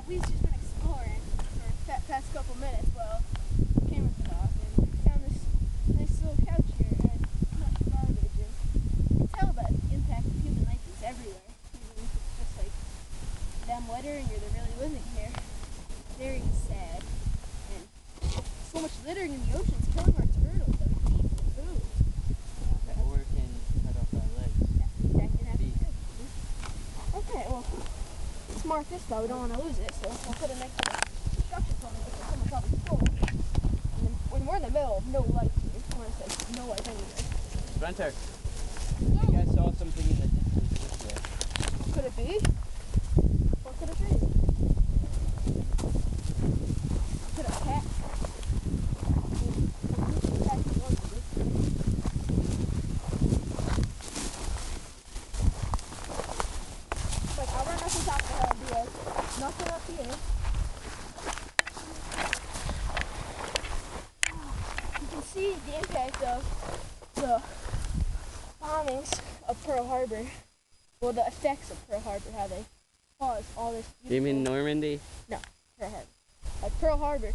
we've just been exploring for the past couple minutes while the camera's been off, and found this nice little couch here and a bunch of garbage. And you can tell that the impact of human life is everywhere, even if it's just like them littering or they're really living here. Very sad. And so much littering in the ocean is killing our turtles that we can eat for food. Or can cut off our legs. That can happen too. Okay, well, let's mark this though. We don't want to lose it, so we'll put it next to the construction zone because someone probably stole it. And then when we're in the middle of no light here, I want to say no light anyway. Spencer, I think I saw something in the distance this way. Could it be? What could it be? Could a cat? Like, I'll run up the top of the hill and be like, nothing up here. You can see the impact of the bombings of Pearl Harbor. Well, the effects of Pearl Harbor, how they caused all this. You mean Normandy? No, Pearl Harbor. Like Pearl Harbor,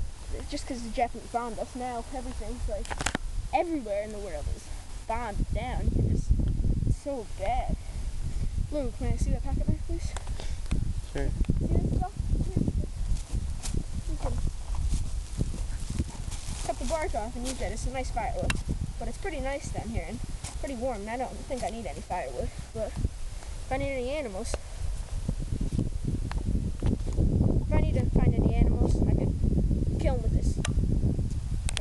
just because the Japanese bombed us, now everything's like everywhere in the world is bombed down. It's so bad. Lou, can I see that pocket knife, please? Sure. See this stuff? You can cut the bark off and use that. It's a nice firewood, but it's pretty nice down here and pretty warm. And I don't think I need any firewood, but if I need any animals,